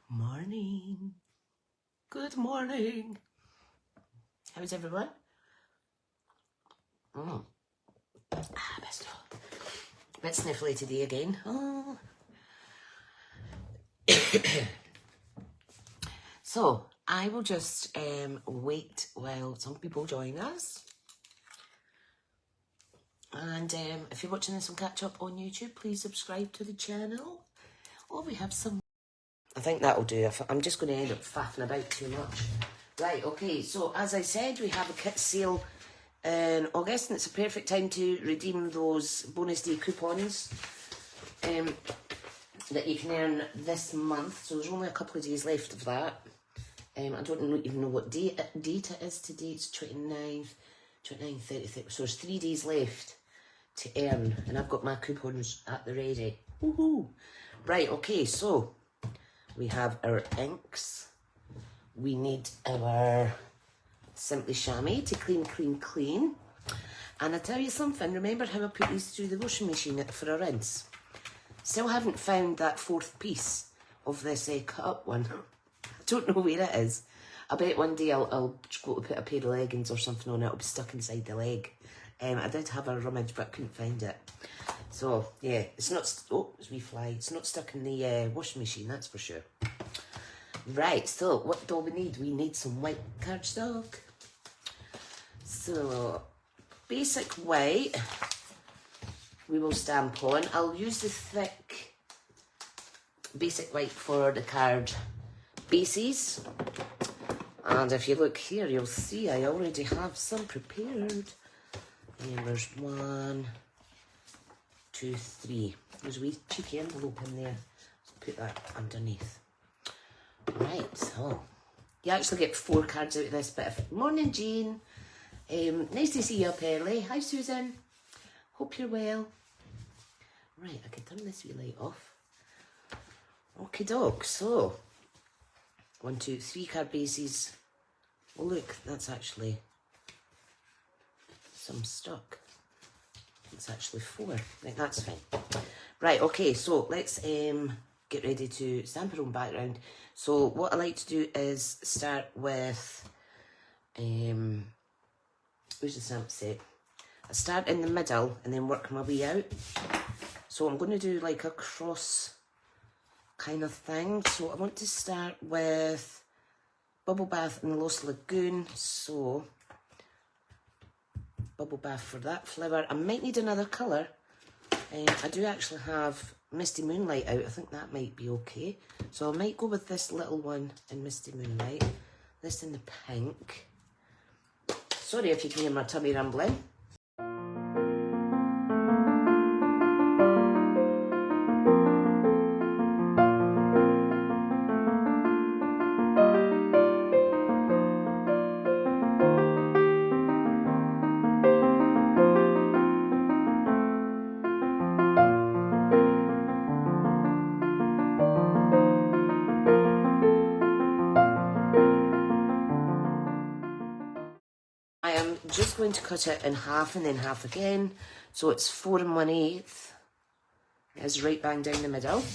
Morning. Good morning. How's everyone? Bit sniffly today again. Oh. So, I will just wait while some people join us. And if you're watching this on catch up on YouTube, please subscribe to the channel. Oh, we have some. I think that'll do. I'm just going to end up faffing about too much. Right, okay, so as I said, we have a kit sale in August, and it's a perfect time to redeem those bonus day coupons that you can earn this month. So there's only a couple of days left of that. I don't even know what date it is today. It's 29th, 30th. So there's 3 days left to earn, and I've got my coupons at the ready. Woohoo! Right, okay, so we have our inks. We need our Simply Chamois to clean. And I tell you something, remember how I put these through the washing machine for a rinse? Still haven't found that 4th piece of this cut up one. I don't know where it is. I bet one day I'll go to put a pair of leggings or something on it. It'll be stuck inside the leg. I did have a rummage, but I couldn't find it. So, yeah, it's not... Oh, it's a wee fly. It's not stuck in the washing machine, that's for sure. Right, so what do we need? We need some white cardstock. So, basic white we will stamp on. I'll use the thick basic white for the card bases. And if you look here, you'll see I already have some prepared. And there's 1, 2, 3. There's a wee cheeky envelope in there. Put that underneath. Right, so you actually get 4 cards out of this bit of... Morning, Jean. Nice to see you up early. Hi, Susan. Hope you're well. Right, I can turn this wee light off. Okie doke, so 1, 2, 3 card bases. Oh look, that's actually some stuck. It's actually 4. Right, that's fine. Right, okay, so let's get ready to stamp our own background. So what I like to do is start with where's the stamp set? I start in the middle and then work my way out. So I'm going to do like a cross kind of thing. So I want to start with Bubble Bath and Lost Lagoon. So Bubble Bath for that flower. I might need another colour. I do actually have Misty Moonlight out. I think that might be okay. So I might go with this little one in Misty Moonlight. This in the pink. Sorry if you can hear my tummy rumbling. I am just going to cut it in half and then half again. So it's 4 1/8. Is right bang down the middle.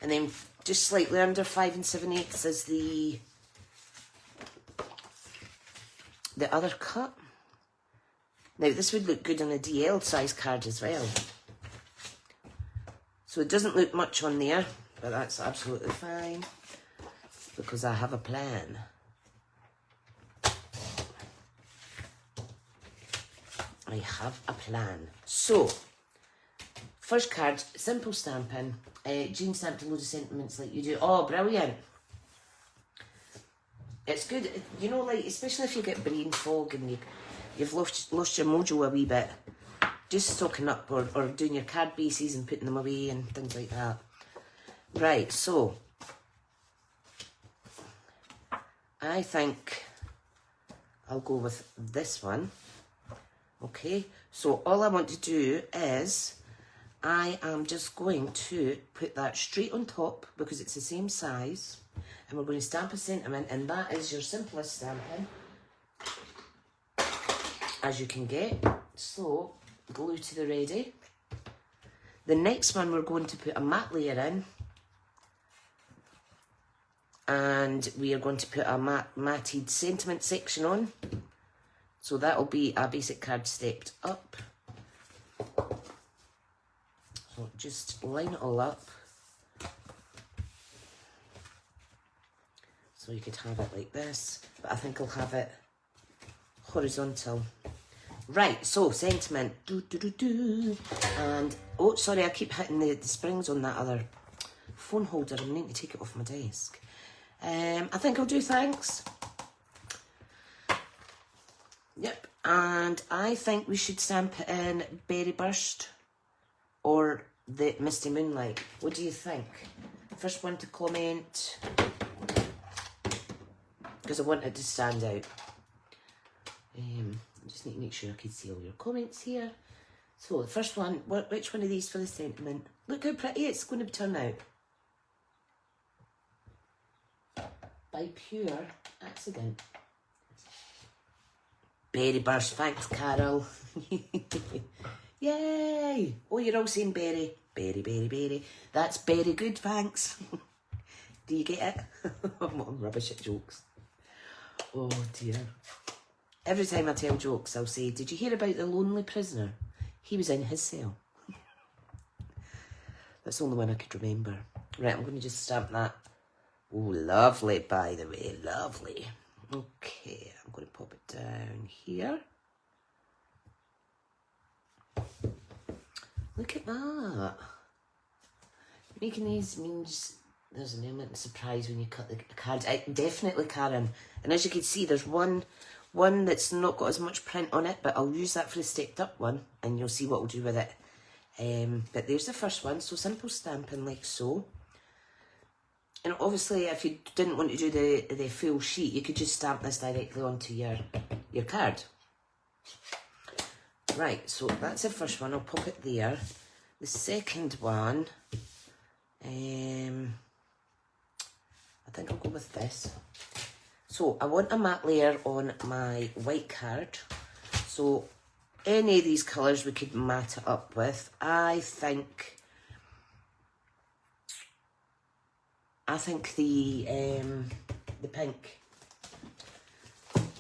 And then just slightly under 5 7/8 is the other cut. Now this would look good on a DL size card as well. So it doesn't look much on there, but that's absolutely fine because I have a plan. I have a plan. So, first card, simple stamping. Jean stamped a load of sentiments like you do. Oh, brilliant. It's good, you know, like, especially if you get brain fog and you've lost your mojo a wee bit. Just stocking up or doing your card bases and putting them away and things like that. Right, so, I think I'll go with this one. Okay, so all I want to do is I am just going to put that straight on top because it's the same size, and we're going to stamp a sentiment, and that is your simplest stamping as you can get. So glue to the ready. The next one we're going to put a matte layer in, and we are going to put a matted sentiment section on. So that'll be a basic card stepped up. So just line it all up. So you could have it like this, but I think I'll have it horizontal. Right, so sentiment. And, oh, sorry, I keep hitting the springs on that other phone holder. I need to take it off my desk. I think I'll do thanks. Yep, and I think we should stamp it in Berry Burst or the Misty Moonlight. What do you think? First one to comment, because I want it to stand out. I just need to make sure I can see all your comments here. So the first one, which one of these for the sentiment? Look how pretty it's going to turn out. By pure accident. Berry Burst, thanks Carol. Yay! Oh, you're all saying berry. Berry, berry, berry. That's very good, thanks. Do you get it? I'm rubbish at jokes. Oh dear. Every time I tell jokes, I'll say, did you hear about the lonely prisoner? He was in his cell. That's the only one I could remember. Right, I'm going to just stamp that. Oh, lovely, by the way, lovely. Okay, I'm going to pop it down here. Look at that. Making these means there's an element of surprise when you cut the cards. Definitely, Karen. And as you can see, there's one that's not got as much print on it, but I'll use that for the stepped up one, and you'll see what we'll do with it. But there's the first one, so simple stamping like so. And obviously, if you didn't want to do the full sheet, you could just stamp this directly onto your card. Right, so that's the first one. I'll pop it there. The second one, I think I'll go with this. So I want a matte layer on my white card. So any of these colours we could matte it up with. I think the pink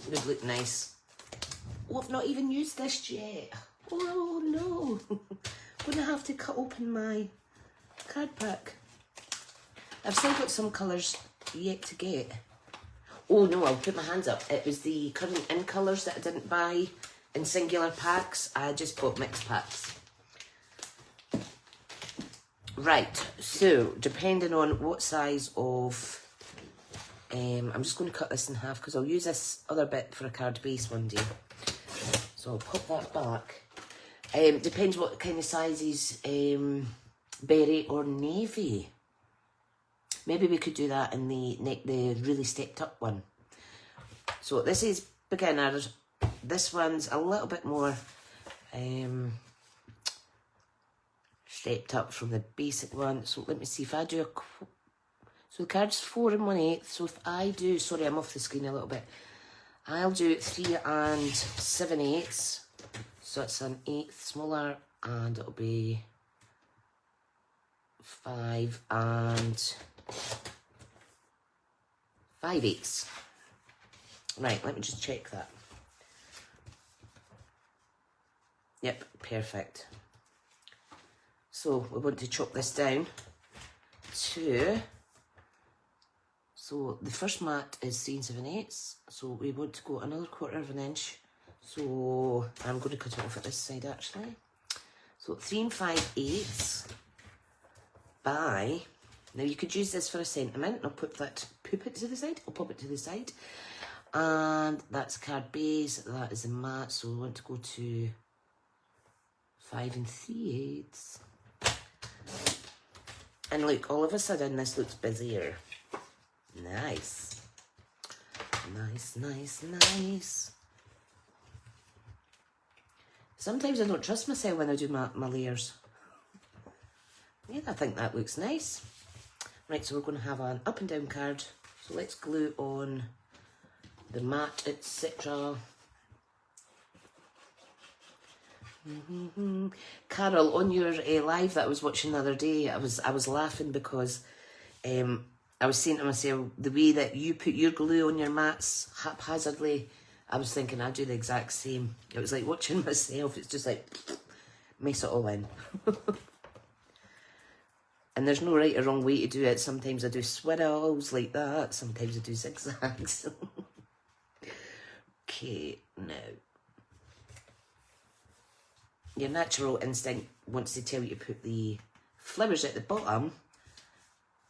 would look nice. Oh, I've not even used this yet. Oh no. I'm going to have to cut open my card pack. I've still got some colours yet to get. Oh no, I'll put my hands up. It was the current in colours that I didn't buy in singular packs. I just bought mixed packs. Right, so depending on what size of... I'm just going to cut this in half because I'll use this other bit for a card base one day. So I'll pop that back. Depends what kind of sizes, berry or navy. Maybe we could do that in the really stepped up one. So this is beginner. This one's a little bit more stepped up from the basic one. So let me see if I do so the card's 4 1/8. So if I do, sorry, I'm off the screen a little bit. I'll do 3 7/8. So it's an 1/8 smaller, and it'll be 5 5/8. Right, let me just check that. Yep, perfect. So we want to chop this down to, so the first mat is 3 7/8, so we want to go another 1/4 inch. So I'm going to cut it off at this side actually. So 3 5/8 by, now you could use this for a sentiment. I'll put it to the side. I'll pop it to the side. And that's card base. That is a mat. So we want to go to 5 3/8. And look, all of a sudden this looks busier. Nice. Nice, nice, nice. Sometimes I don't trust myself when I do my layers. Yeah, I think that looks nice. Right, so we're going to have an up and down card. So let's glue on the mat, etc. Carol, on your live that I was watching the other day, I was laughing because I was saying to myself, the way that you put your glue on your mats haphazardly, I was thinking I'd do the exact same. It was like watching myself. It's just like, mess it all in. And there's no right or wrong way to do it. Sometimes I do swirls like that. Sometimes I do zigzags. Okay, now. Your natural instinct wants to tell you to put the flowers at the bottom,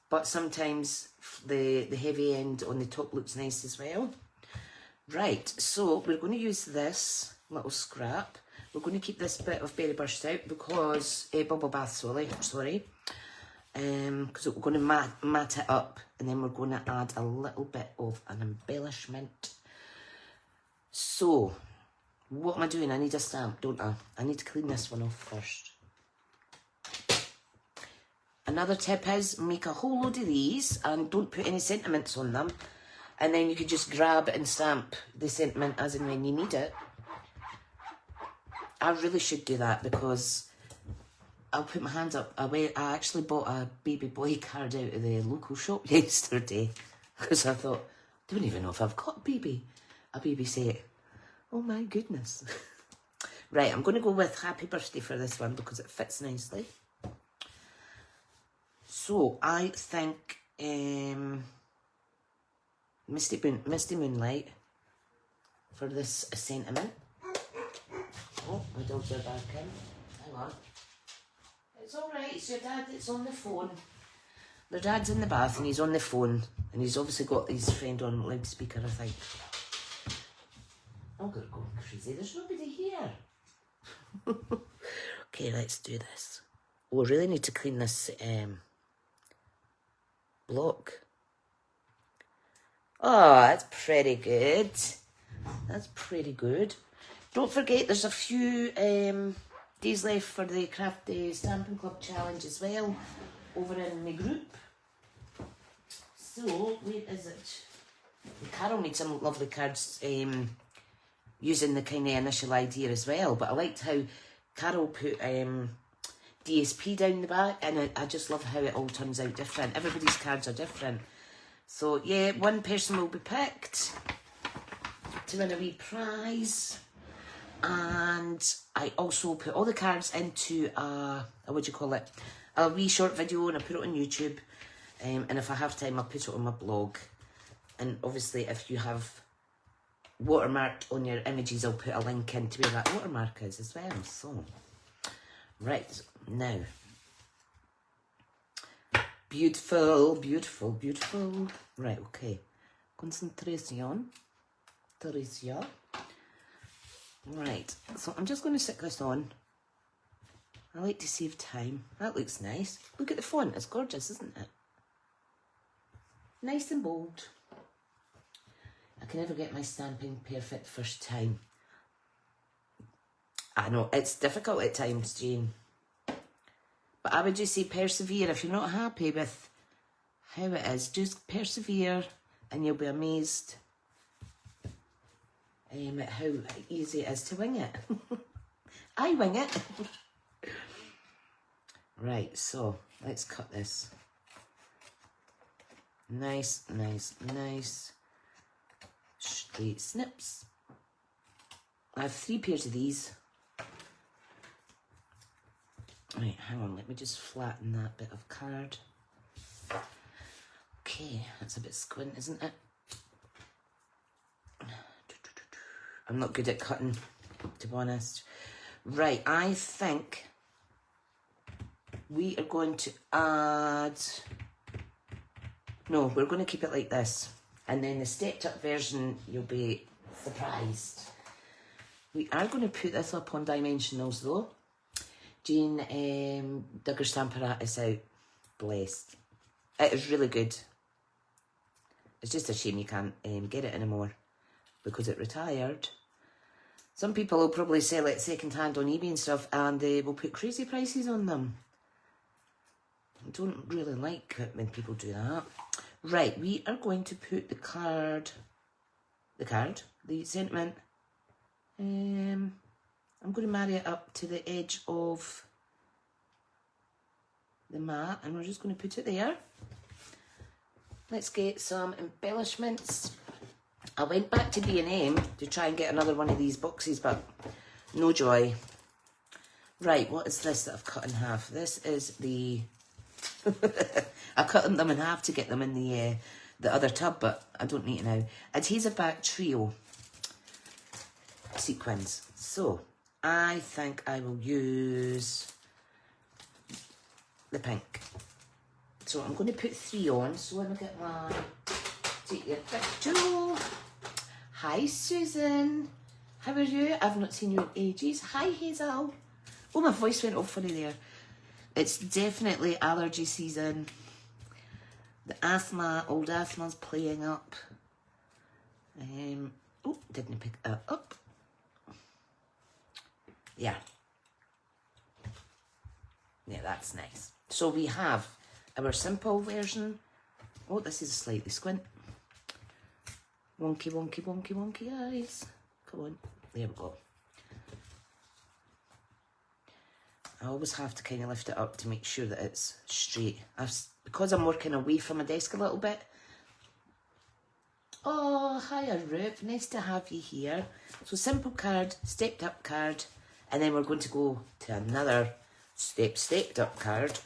but sometimes the heavy end on the top looks nice as well. Right, so we're going to use this little scrap. We're going to keep this bit of berry burst out because, bubble bath, sorry. Because we're going to mat it up, and then we're going to add a little bit of an embellishment. So, what am I doing? I need a stamp, don't I? I need to clean this one off first. Another tip is make a whole load of these and don't put any sentiments on them. And then you can just grab and stamp the sentiment as and when you need it. I really should do that because I'll put my hands up. I actually bought a baby boy card out of the local shop yesterday because I thought, I don't even know if I've got a baby set. Oh my goodness. Right, I'm going to go with Happy Birthday for this one because it fits nicely. So, I think Misty Moonlight for this sentiment. Oh, my dogs are back in. Hang on. It's alright, it's your dad that's on the phone. Their dad's in the bath and he's on the phone. And he's obviously got his friend on loudspeaker, I think. I'm gonna go crazy. There's nobody here. Okay, let's do this. Oh, I really need to clean this block. Oh, that's pretty good. That's pretty good. Don't forget, there's a few days left for the Craft Stamping Club Challenge as well, over in my group. So, where is it? Carol made some lovely cards using the kind of initial idea as well, but I liked how Carol put DSP down the back, and I just love how it all turns out different. Everybody's cards are different. So, yeah, one person will be picked to win a wee prize. And I also put all the cards into a wee short video, and I put it on YouTube. And if I have time, I'll put it on my blog. And obviously, if you have watermarked on your images, I'll put a link in to where that watermark is as well. So, right, now. Beautiful, beautiful, beautiful. Right, okay. Concentration. Tricia. Right, so I'm just going to stick this on. I like to save time. That looks nice. Look at the font, it's gorgeous, isn't it? Nice and bold. I can never get my stamping perfect first time. I know, it's difficult at times, Jane. But I would just say persevere. If you're not happy with how it is, just persevere and you'll be amazed at how easy it is to wing it. I wing it. Right, so let's cut this. Nice, nice, nice. Straight snips. I have 3 pairs of these. Right, hang on, let me just flatten that bit of card. Okay, that's a bit squint, isn't it? I'm not good at cutting, to be honest. Right, I think we are going to add... No, we're going to keep it like this. And then the stepped up version, you'll be surprised. We are going to put this up on dimensionals though. Jane dug her stamp apparatus out. Blessed. It is really good. It's just a shame you can't get it anymore because it retired. Some people will probably sell it second hand on eBay and stuff, and they will put crazy prices on them. I don't really like it when people do that. Right, we are going to put the sentiment. I'm going to marry it up to the edge of the mat, and we're just going to put it there. let's get some embellishments. I went back to B&M to try and get another one of these boxes, but no joy. Right, what is this that I've cut in half? This is the... I cut them in half to get them in the other tub, but I don't need it now. Adhesive back trio sequins. So, I think I will use the pink. So I'm going to put 3 on. So when I get my... Take your picture. Hi, Susan. How are you? I've not seen you in ages. Hi, Hazel. Oh, my voice went off funny there. It's definitely allergy season. The old asthma's playing up. Oh, didn't pick that up. Yeah. Yeah, that's nice. So we have our simple version. Oh, this is slightly squint. Wonky, wonky, wonky, wonky eyes. Come on. There we go. I always have to kind of lift it up to make sure that it's straight. Because I'm working away from my desk a little bit. Oh, hiya, Ruth. Nice to have you here. So simple card, stepped up card, and then we're going to go to another stepped up card.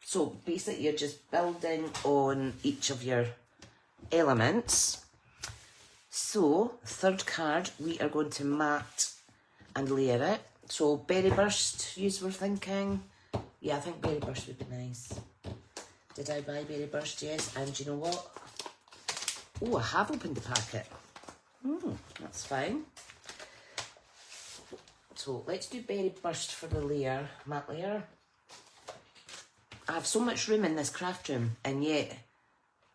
So basically you're just building on each of your elements. So third card, we are going to mat and layer it. So berry burst, yous were thinking. Yeah, I think berry burst would be nice. Did I buy berry burst? Yes. And you know what? Oh, I have opened the packet. That's fine. So let's do berry burst for the layer, matte layer. I have so much room in this craft room, and yet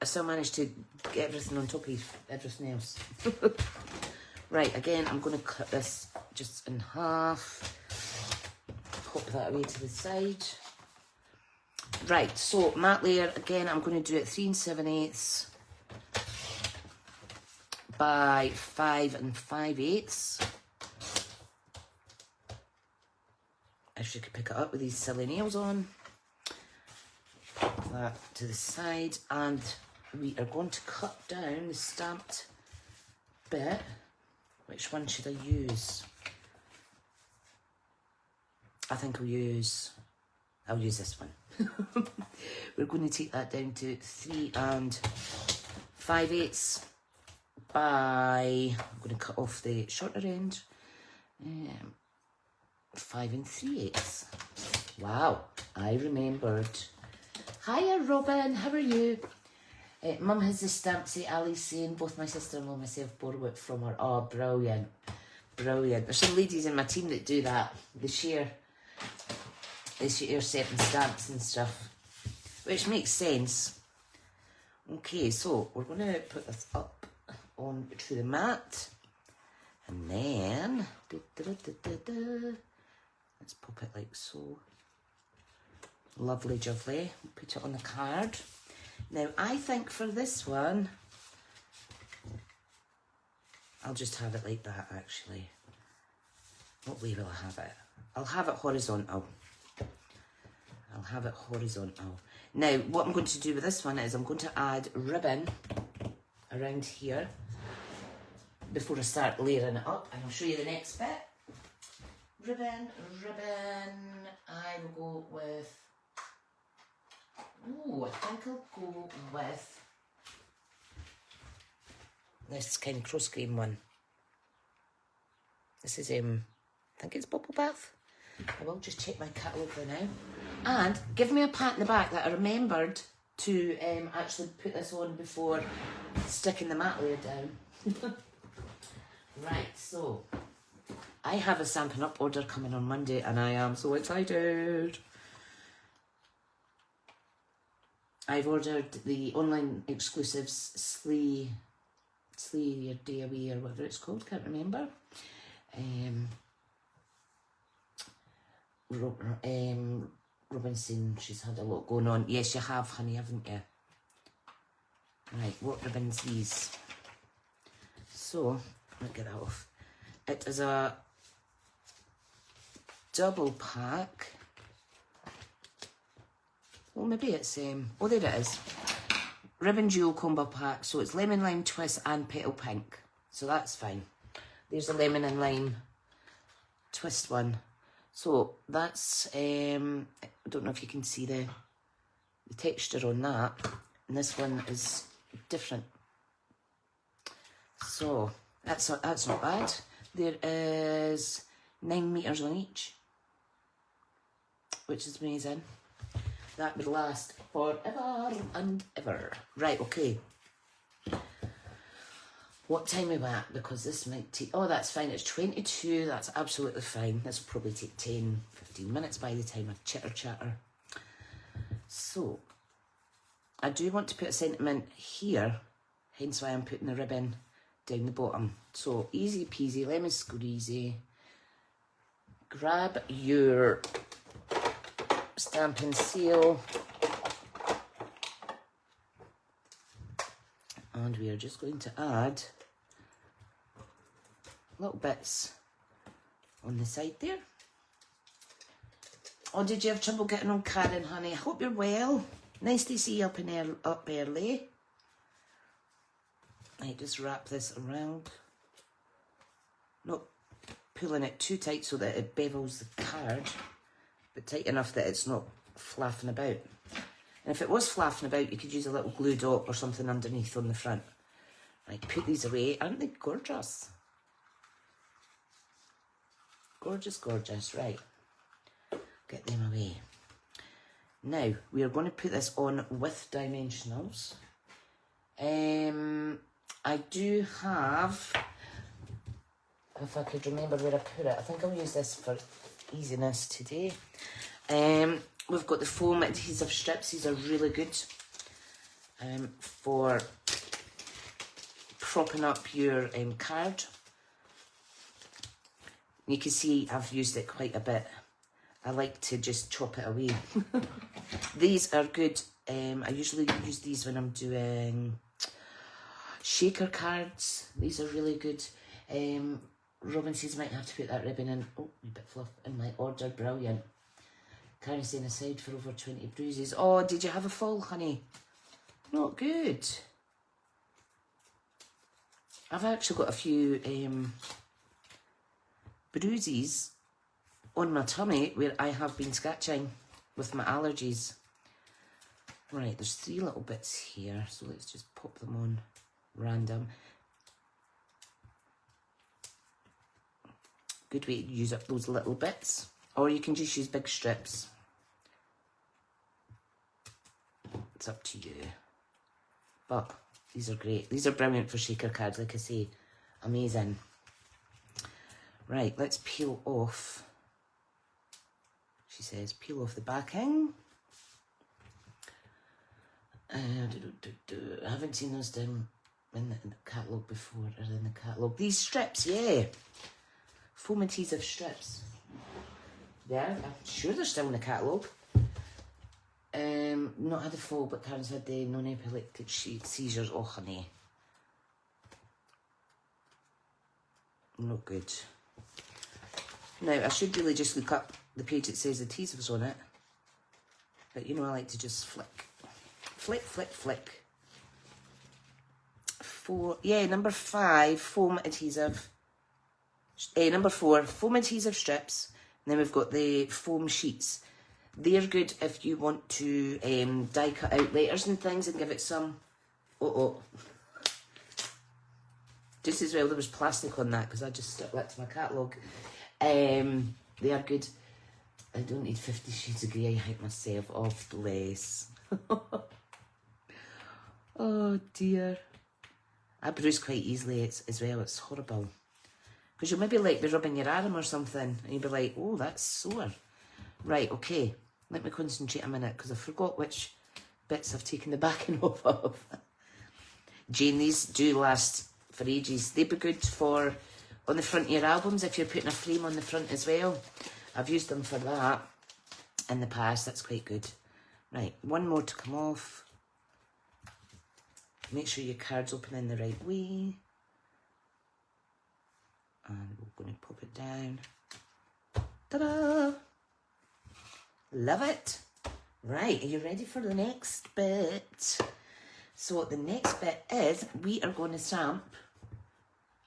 I still managed to get everything on top of everything else. Right, again, I'm going to cut this just in half. Pop that away to the side. Right, so matte layer, again, I'm going to do it 3 7/8 by 5 5/8. If you could pick it up with these silly nails on. Put that to the side, and we are going to cut down the stamped bit. Which one should I use? I think I'll use this one. We're going to take that down to 3 5/8 by, I'm going to cut off the shorter end, 5 3/8. Wow, I remembered. Hiya, Robin, how are you? Mum has the stamp, say Ali's saying, both my sister-in-law and myself borrow it from her. Oh, brilliant. Brilliant. There's some ladies in my team that do that. They share certain stamps and stuff, which makes sense. Okay, so we're going to put this up onto the mat, and then let's pop it like so. Lovely jubbly. Put it on the card. Now, I think for this one, I'll just have it like that, actually. What way will I have it? I'll have it horizontal. I'll have it horizontal. Now, what I'm going to do with this one is I'm going to add ribbon around here before I start layering it up, and I'll show you the next bit. Ribbon. I will go with... Ooh, I think I'll go with this kind of cross grain one. This is, I think it's Bubble Bath. I will just check my catalogue for now. And give me a pat in the back that I remembered to actually put this on before sticking the mat layer down. Right, so I have a Stampin' Up order coming on Monday, and I am so excited. I've ordered the online exclusives Slay Your Day Away or whatever it's called, can't remember. Robinson, she's had a lot going on. Yes, you have, honey, haven't you? Right, what ribbons these? So, let me get that off. It is a double pack. Well, maybe it's, oh, there it is. ribbon duo combo pack. So it's lemon, lime twist and petal pink. So that's fine. There's the lemon and lime twist one. So that's, I don't know if you can see the texture on that. And this one is different. So that's not bad. There is 9 meters on each, which is amazing. That would last forever and ever. Right, okay. What time are we at? Because this might take... Oh, that's fine. It's 22. That's absolutely fine. This will probably take 10, 15 minutes by the time I chitter-chatter. So, I do want to put a sentiment here, hence why I'm putting the ribbon down the bottom. So, easy peasy, lemon squeezy. Grab your stamp and seal. And we are just going to add little bits on the side there. Oh, did you have trouble getting on, Karen, honey? I hope you're well. Nice to see you up early. I just wrap this around. Not pulling it too tight so that it bevels the card, but tight enough that it's not flapping about. And if it was flapping about, you could use a little glue dot or something underneath on the front. Right, put these away. Aren't they gorgeous? Gorgeous, gorgeous. Right, get them away. Now, we are going to put this on with dimensionals. I do have, if I could remember where I put it, I think I'll use this for easiness today. We've got the foam adhesive strips. These are really good for propping up your card. You can see I've used it quite a bit. I like to just chop it away. These are good. I usually use these when I'm doing shaker cards. These are really good. Robin says might have to put that ribbon in. Oh, a bit fluff in my order. Brilliant. Karen saying aside for over 20 bruises. Oh, did you have a fall, honey? Not good. I've actually got a few bruises on my tummy where I have been scratching with my allergies. Right, there's 3 little bits here, so let's just pop them on random. Good way to use up those little bits, or you can just use big strips. It's up to you. But these are great. These are brilliant for shaker cards, like I say. Amazing. Right, let's peel off. She says, peel off the backing. I haven't seen those down in the catalogue before, or in the catalogue. These strips, yeah. Foam adhesive strips. Yeah, I'm sure they're still in the catalogue. Not had a fall, but Karen's had the non-epileptic seizures. Oh, honey. Not good. Now, I should really just look up the page that says adhesives on it. But, you know, I like to just flick. Flick, flick, flick. Number 5, foam adhesive. Number 4, foam adhesive strips. And then we've got the foam sheets. They're good if you want to die cut out letters and things and give it some... Just as well there was plastic on that because I just stuck that to my catalogue. They are good. I don't need 50 Shades of Grey. I hate myself. Oh, bless. Oh, dear. I bruise quite easily as well. It's horrible. Because you'll maybe like be rubbing your arm or something and you'll be like, oh, that's sore. Right, okay. Let me concentrate a minute because I forgot which bits I've taken the backing off of. Jane, these do last for ages. They'd be good for on the front of your albums if you're putting a frame on the front as well. I've used them for that in the past. That's quite good. Right, one more to come off. Make sure your card's open in the right way. And we're going to pop it down. Ta-da! Love it. Right, are you ready for the next bit? So the next bit is we are going to stamp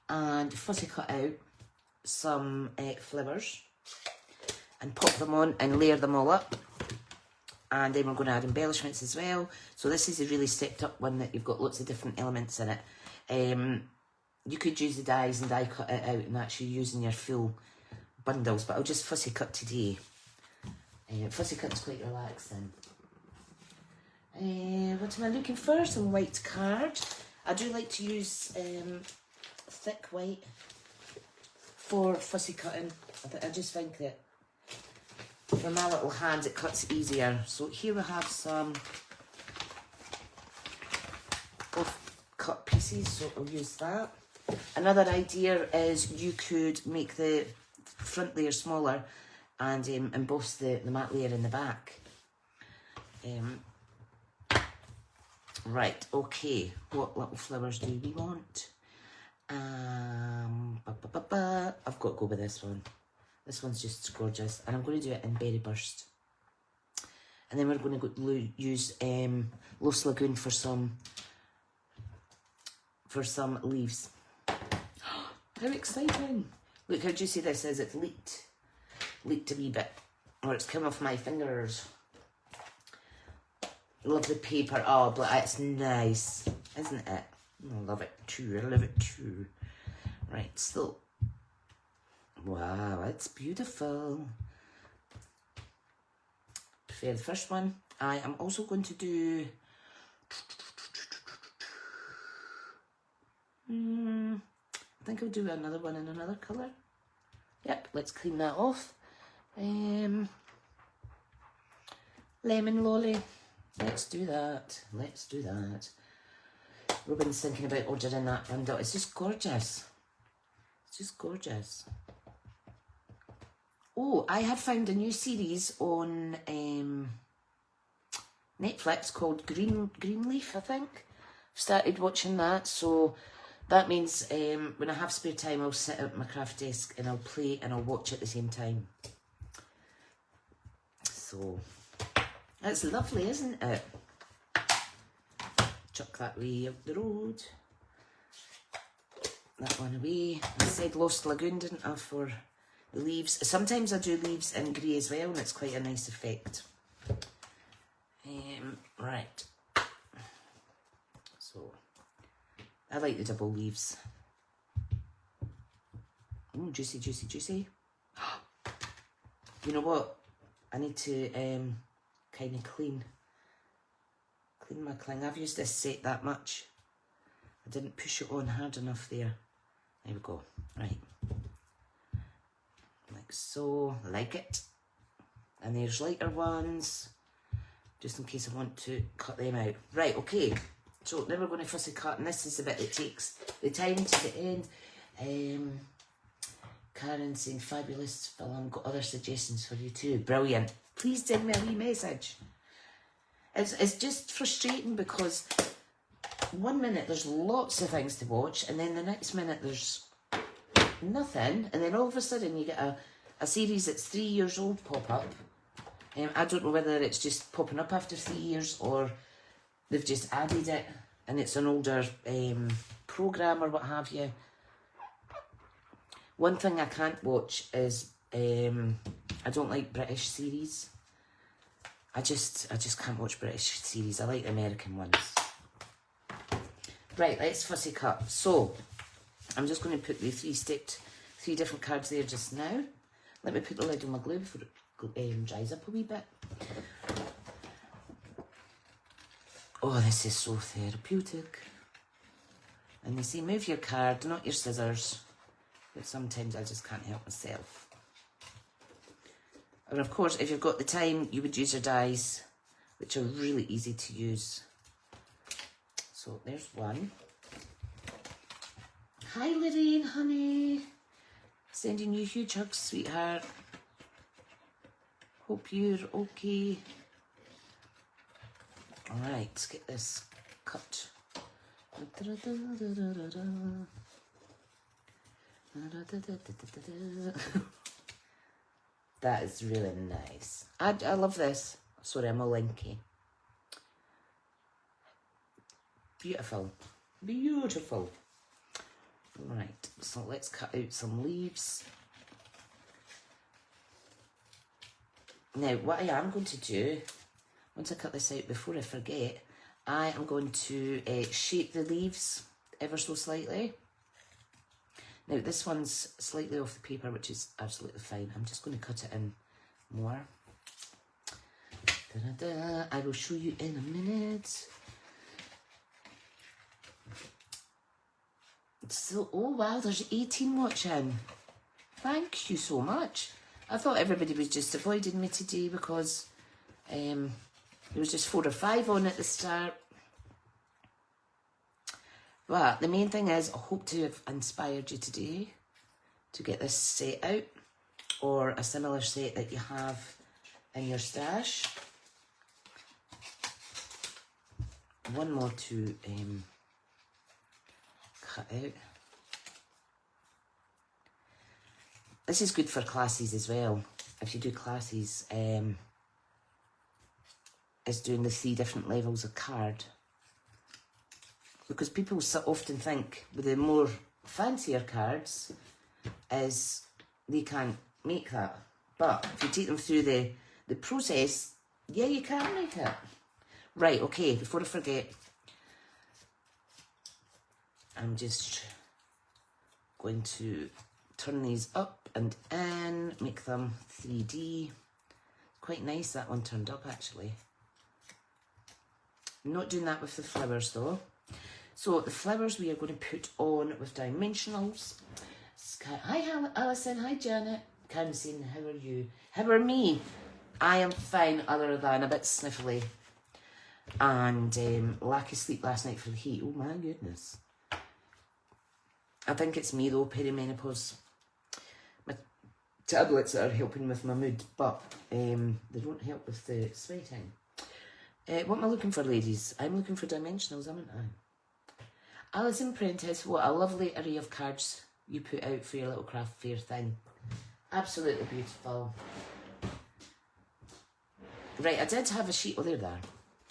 and fussy cut out some flowers and pop them on and layer them all up. And then we're going to add embellishments as well. So this is a really stepped up one that you've got lots of different elements in it. You could use the dies and die cut it out and actually using your full bundles, but I'll just fussy cut today. Fussy cut's quite relaxing. What am I looking for? Some white card. I do like to use thick white for fussy cutting. I just think that for my little hand it cuts easier. So here we have some off-cut pieces, so I'll use that. Another idea is you could make the front layer smaller and emboss the matte layer in the back. Right, okay, what little flowers do we want? I've got to go with this one. This one's just gorgeous, and I'm going to do it in Berry Burst. And then we're going to use Los Lagoon for some leaves. How exciting! Look how juicy this is. It's leaked a wee bit, or it's come off my fingers. Love the paper. Oh, but it's nice, isn't it? I love it too. I love it too. Right, so wow, it's beautiful. Prefer the first one. I am also going to do I think I'll do another one in another colour. Yep, let's clean that off. Lemon lolly. Let's do that. Let's do that. Robin's thinking about ordering that bundle. It's just gorgeous. It's just gorgeous. Oh, I have found a new series on Netflix called Greenleaf, I think. I've started watching that, so that means when I have spare time, I'll sit at my craft desk and I'll play and I'll watch at the same time. So, that's lovely, isn't it? Chuck that way up the road. That one away. I said Lost Lagoon, didn't I, for the leaves. Sometimes I do leaves in grey as well, and it's quite a nice effect. Right. So, I like the double leaves. Oh, juicy, juicy, juicy. You know what? I need to kind of clean my cling. I've used this set that much. I didn't push it on hard enough there. There we go. Right. Like so. Like it. And there's lighter ones, just in case I want to cut them out. Right, okay. So now we're going to fussy cut, and this is the bit that takes the time to the end. Karen saying, fabulous film, got other suggestions for you too. Brilliant. Please send me a wee message. It's just frustrating because 1 minute there's lots of things to watch, and then the next minute there's nothing, and then all of a sudden you get a series that's 3 years old pop up. I don't know whether it's just popping up after 3 years or they've just added it and it's an older programme or what have you. One thing I can't watch is I don't like British series. I just can't watch British series. I like the American ones. Right, let's fussy cut. So I'm just going to put the three different cards there just now. Let me put the lid on my glue before it dries up a wee bit. Oh, this is so therapeutic. And they say move your card, not your scissors. But sometimes I just can't help myself. And of course, if you've got the time, you would use your dies, which are really easy to use. So there's one. Hi Lorraine, honey. Sending you huge hugs, sweetheart. Hope you're okay. Alright, let's get this cut. That is really nice. I love this. Sorry, I'm all linky. Beautiful. Beautiful. Right, so let's cut out some leaves. Now, what I am going to do, once I cut this out before I forget, I am going to shape the leaves ever so slightly. Now, this one's slightly off the paper, which is absolutely fine. I'm just going to cut it in more. Da-da-da. I will show you in a minute. So, oh wow, there's 18 watching. Thank you so much. I thought everybody was just avoiding me today because there was just 4 or 5 on at the start. But the main thing is, I hope to have inspired you today to get this set out, or a similar set that you have in your stash. One more to cut out. This is good for classes as well. If you do classes, it's doing the 3 different levels of card. Because people so often think with the more fancier cards is they can't make that. But if you take them through the process, yeah, you can make it. Right, okay, before I forget, I'm just going to turn these up and in, make them 3D. Quite nice that one turned up actually. I'm not doing that with the flowers though. So the flowers we are going to put on with dimensionals. Hi Alison, hi Janet. Karen saying, how are you? How are me? I am fine other than a bit sniffly and lack of sleep last night for the heat. Oh my goodness. I think it's me though, perimenopause. My tablets are helping with my mood, but they don't help with the sweating. What am I looking for, ladies? I'm looking for dimensionals, haven't I? Alison Prentice, what a lovely array of cards you put out for your little craft fair thing. Absolutely beautiful. Right, I did have a sheet. Oh, there.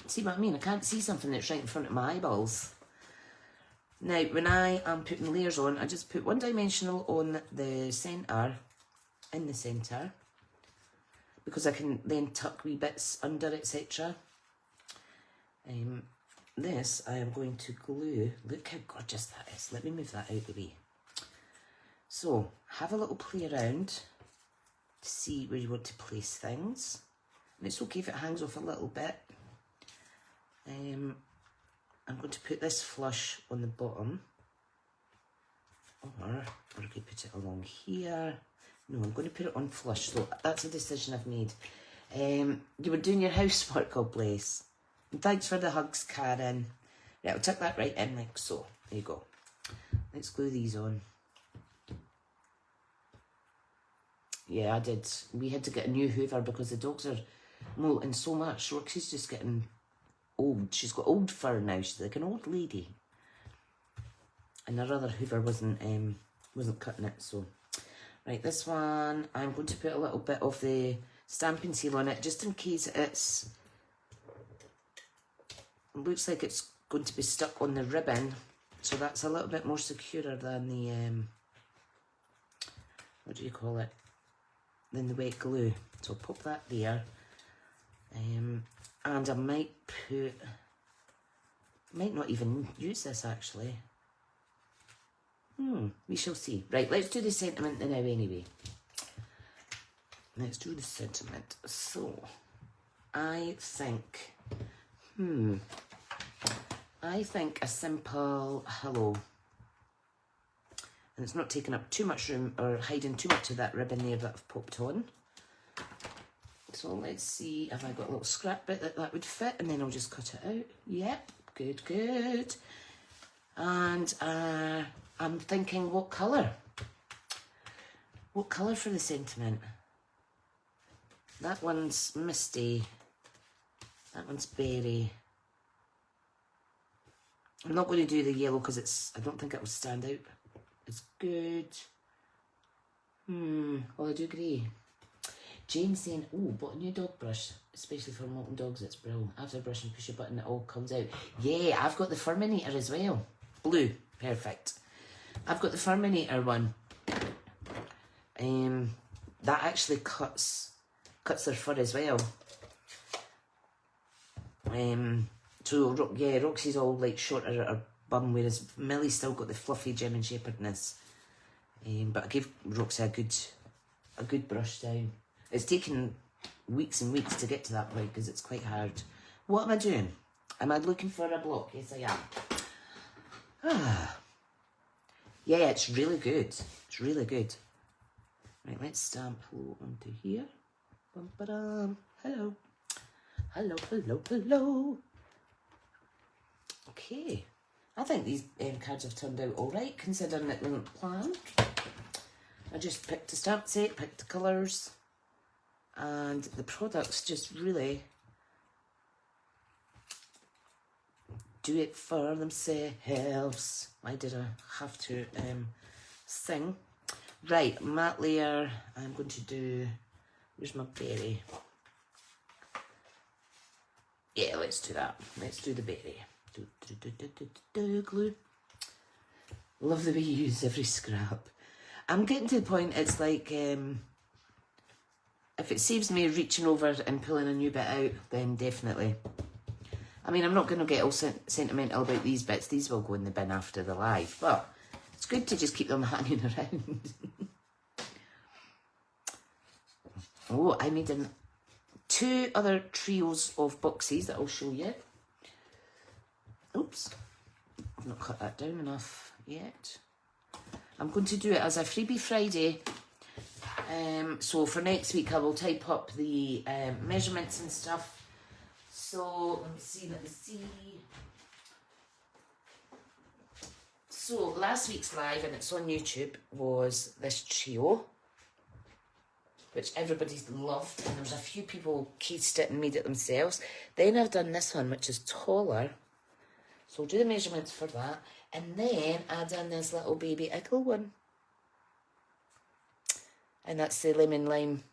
See what I mean? I can't see something that's right in front of my eyeballs. Now, when I am putting layers on, I just put one dimensional on the centre, in the centre, because I can then tuck wee bits under, etc. This I am going to glue. Look how gorgeous that is. Let me move that out the way. So, have a little play around to see where you want to place things. And it's okay if it hangs off a little bit. I'm going to put this flush on the bottom. Or I could put it along here. No, I'm going to put it on flush. So that's a decision I've made. You were doing your housework, God bless. And thanks for the hugs, Karen. Right, I'll tuck that right in like so. There you go. Let's glue these on. Yeah, I did. We had to get a new hoover because the dogs are molting so much. Roxy's just getting old. She's got old fur now. She's like an old lady. And her other hoover wasn't cutting it, so. Right, this one, I'm going to put a little bit of the stamping seal on it, just in case it looks like it's going to be stuck on the ribbon. So that's a little bit more secure than the, what do you call it? Than the wet glue. So I'll pop that there. And I might not even use this actually. We shall see. Right, let's do the sentiment now anyway. Let's do the sentiment. So, I think a simple hello. And it's not taking up too much room or hiding too much of that ribbon there that I've popped on. So let's see if I got a little scrap bit that would fit, and then I'll just cut it out. Yep, good. And I'm thinking, what colour? What colour for the sentiment? That one's misty. That one's berry. I'm not going to do the yellow because I don't think it will stand out. It's good. Well, I do grey. Jane's saying, oh, bought a new dog brush, especially for molting dogs, it's brilliant. After brushing, push a button, it all comes out. Yeah, I've got the Furminator as well. Blue, perfect. I've got the Furminator one. That actually cuts their fur as well. So yeah, Roxy's all like shorter at her bum, whereas Millie's still got the fluffy German Shepherdness. But I gave Roxy a good brush down. It's taken weeks and weeks to get to that point because it's quite hard. What am I doing? Am I looking for a block? Yes, I am. Yeah, it's really good. It's really good. Right, let's stamp hello onto here. Bum, ba-dum. Hello. Hello, hello, hello. Okay. I think these cards have turned out all right, considering it wasn't planned. I just picked a stamp set, picked the colours, and the products just really do it for themselves. Why did I have to sing? Right, matte layer, I'm going to do, where's my berry? Yeah, let's do that. Let's do the berry. Glue. Love the way you use every scrap. I'm getting to the point, it's like, if it saves me reaching over and pulling a new bit out, then definitely. I mean, I'm not going to get all sentimental about these bits. These will go in the bin after the live, but it's good to just keep them hanging around. Oh, I made two other trios of boxes that I'll show you. Oops, I've not cut that down enough yet. I'm going to do it as a freebie Friday. So for next week I will type up the measurements and stuff. So let me see. So last week's live, and it's on YouTube, was this trio, which everybody's loved, and there's a few people cased it and made it themselves. Then I've done this one, which is taller. So I'll do the measurements for that. And then I've done this little baby Ickle one. And that's the lemon lime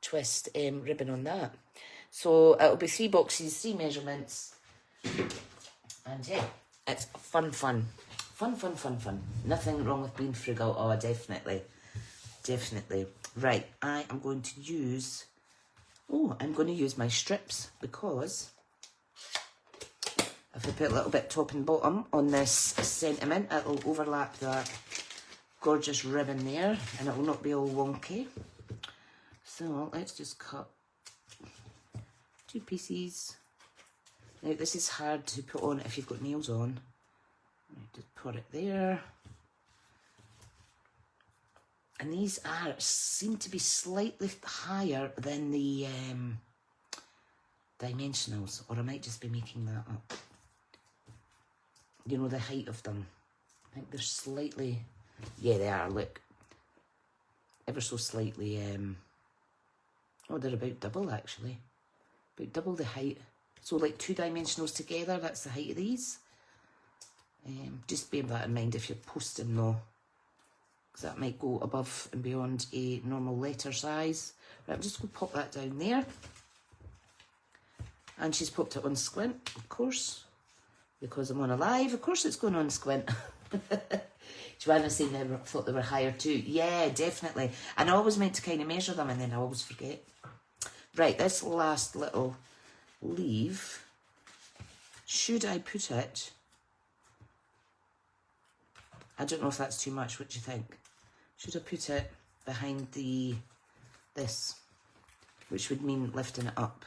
twist ribbon on that. So it'll be 3 boxes, 3 measurements. And yeah, it's fun. Fun. Nothing wrong with being frugal. Oh, definitely. Right, I'm going to use my strips, because if I put a little bit top and bottom on this sentiment, it'll overlap that gorgeous ribbon there, and it will not be all wonky. So let's just cut 2 pieces. Now this is hard to put on if you've got nails on. Just put it there. And these seem to be slightly higher than the dimensionals, or I might just be making that up. You know, the height of them. I think they're slightly, yeah, they are, look. Ever so slightly, oh, they're about double actually. About double the height. So like 2 dimensionals together, that's the height of these. Just bear that in mind if you're posting though, because that might go above and beyond a normal letter size. Right, I'm just going to pop that down there. And she's popped it on squint, of course, because I'm on a live. Of course it's going on squint. Joanna saying they thought they were higher too. Yeah, definitely. And I always meant to kind of measure them, and then I always forget. Right, this last little leaf, should I put it? I don't know if that's too much. What do you think? Should I put it behind this, which would mean lifting it up?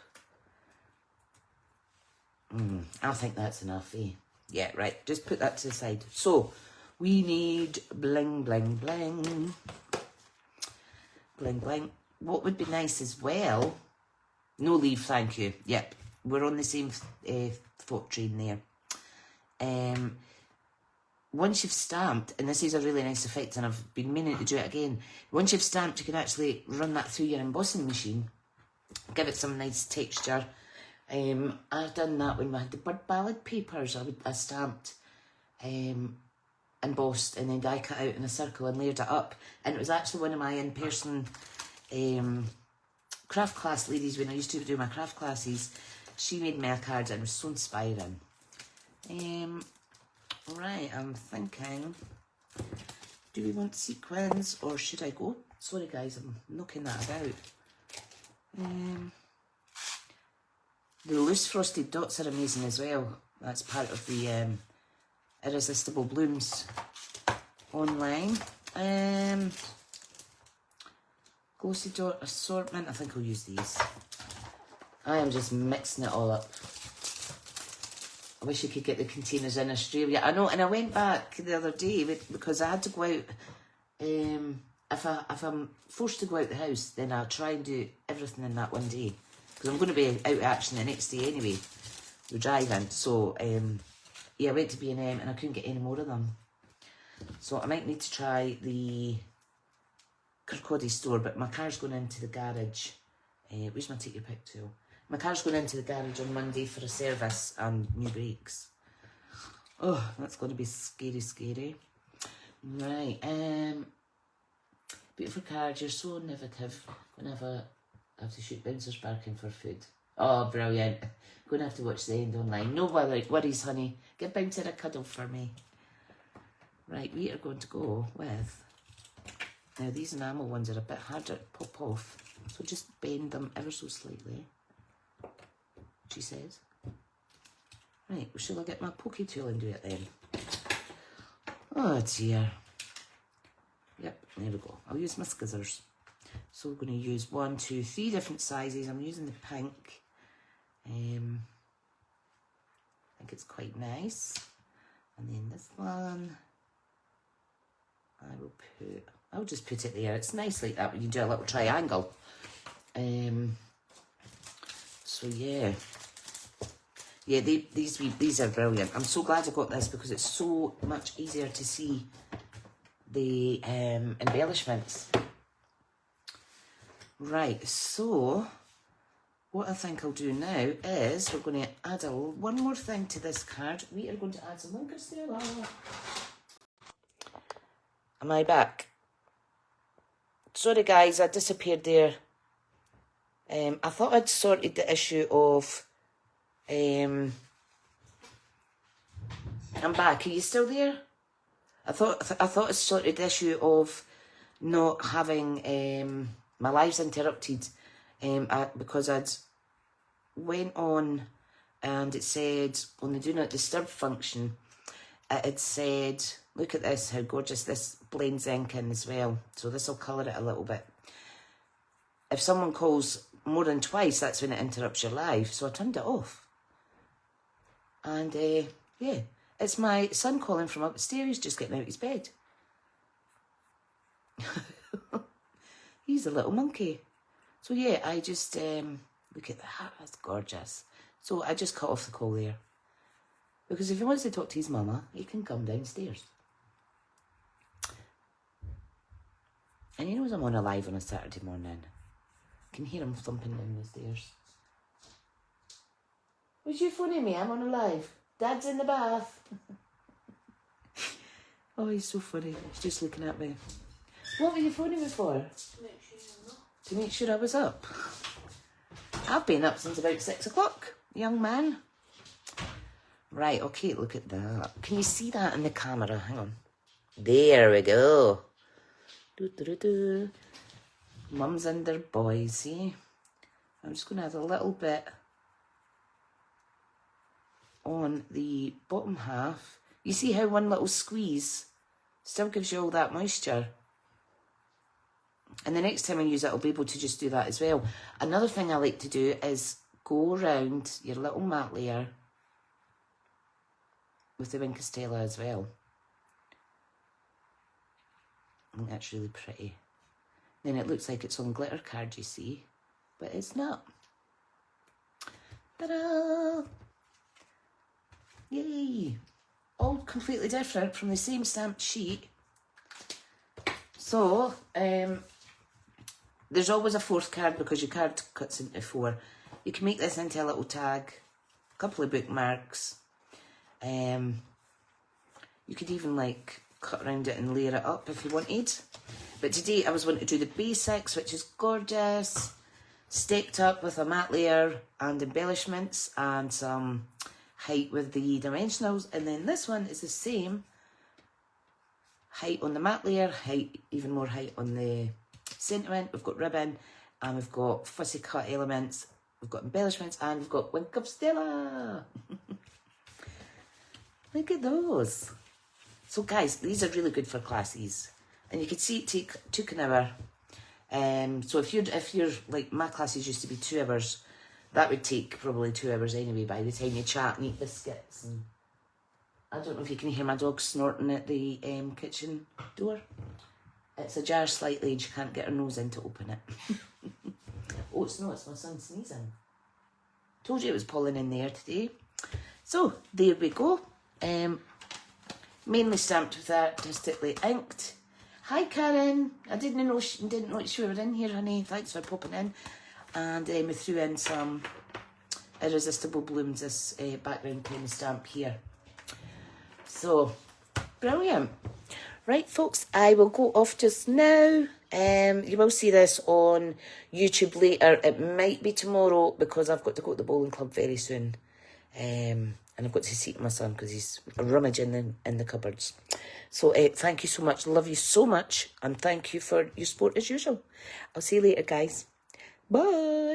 I think that's enough, eh? Yeah, right. Just put that to the side. So we need bling, bling, bling. Bling, bling. What would be nice as well? No leave, thank you. Yep, we're on the same thought train there. Once you've stamped, and this is a really nice effect, and I've been meaning to do it again. Once you've stamped, you can actually run that through your embossing machine. Give it some nice texture. I've done that when I had the bird ballad papers. I stamped, embossed, and then die cut out in a circle and layered it up. And it was actually one of my in-person craft class ladies, when I used to do my craft classes, she made me a card and it was so inspiring. Right, I'm thinking, do we want sequins or should I go? Sorry guys, I'm knocking that about. The loose frosted dots are amazing as well. That's part of the Irresistible Blooms online. Glossy dot assortment, I think I'll use these. I am just mixing it all up. I wish you could get the containers in Australia. I know, and I went back the other day because I had to go out. If I'm forced to go out the house, then I'll try and do everything in that one day. Because I'm going to be out of action the next day anyway. We're driving. So, yeah, I went to B&M and I couldn't get any more of them. So I might need to try the Kirkcaldy store, but my car's going into the garage. Where's my take your pick tool? My car's going into the garage on Monday for a service and new brakes. Oh, that's going to be scary, scary. Right, beautiful card, you're so innovative. Whenever I have to shoot bouncers barking for food. Oh, brilliant. Going to have to watch the end online. No worries, honey. Give Bouncer a cuddle for me. Right, we are going to go with... Now, these enamel ones are a bit harder to pop off. So just bend them ever so slightly. She says. Right, well, shall I get my pokey tool and do it then? Oh, dear. Yep, there we go. I'll use my scissors. So we're going to use 1, 2, 3 different sizes. I'm using the pink. I think it's quite nice. And then this one, I'll just put it there. It's nice like that when you do a little triangle. So yeah. Yeah, these are brilliant. I'm so glad I got this because it's so much easier to see the embellishments. Right, so what I think I'll do now is we're going to add one more thing to this card. We are going to add some Linker Stella. Am I back? Sorry guys, I disappeared there. I thought I'd sorted the issue of... I'm back. Are you still there? I thought I sorted the issue of not having my lives interrupted because I'd went on and it said on the Do Not Disturb function, it said, look at this, how gorgeous this blends ink in as well. So this will colour it a little bit. If someone calls more than twice, that's when it interrupts your live. So I turned it off. And yeah, it's my son calling from upstairs. He's just getting out of his bed. He's a little monkey. So yeah, I just, look at that, that's gorgeous. So I just cut off the call there. Because if he wants to talk to his mama, he can come downstairs. And he knows I'm on a live on a Saturday morning. I can hear him thumping down the stairs. Was you phoning me? I'm on a live. Dad's in the bath. Oh, he's so funny. He's just looking at me. What were you phoning me for? To make sure I was up. I've been up since about 6 o'clock, young man. Right, okay, look at that. Can you see that in the camera? Hang on. There we go. Do. Mums and their boys, see? I'm just going to add a little bit on the bottom half. You see how one little squeeze still gives you all that moisture? And the next time I use it, I'll be able to just do that as well. Another thing I like to do is go around your little matte layer with the Wink of Stella as well. I think that's really pretty. Then it looks like it's on glitter card, you see, but it's not. Ta-da! Yay! All completely different from the same stamped sheet. So, there's always a fourth card because your card cuts into 4. You can make this into a little tag, a couple of bookmarks. You could even like cut around it and layer it up if you wanted. But today I was wanting to do the basics, which is gorgeous. stepped up with a matte layer and embellishments and some height with the dimensionals. And then this one is the same height on the matte layer, height, even more height on the sentiment. We've got ribbon and we've got fussy cut elements, we've got embellishments, and we've got Wink of Stella. Look at those. So guys, these are really good for classes, and you can see it took an hour. So if you're like, my classes used to be 2 hours, that would take probably 2 hours anyway by the time you chat and eat biscuits. And I don't know if you can hear my dog snorting at the kitchen door. It's ajar slightly and she can't get her nose in to open it. Oh, it's not, it's my son sneezing. Told you it was pollen in there today. So there we go. Mainly stamped with artistically inked. Hi Karen, I didn't notice you were in here, honey. Thanks for popping in. And we threw in some Irresistible Blooms, this background pen stamp here. So, brilliant. Right folks, I will go off just now. You will see this on YouTube later. It might be tomorrow because I've got to go to the bowling club very soon. And I've got to see to my son because he's rummaging in the cupboards. So thank you so much. Love you so much. And thank you for your support as usual. I'll see you later, guys. Bye.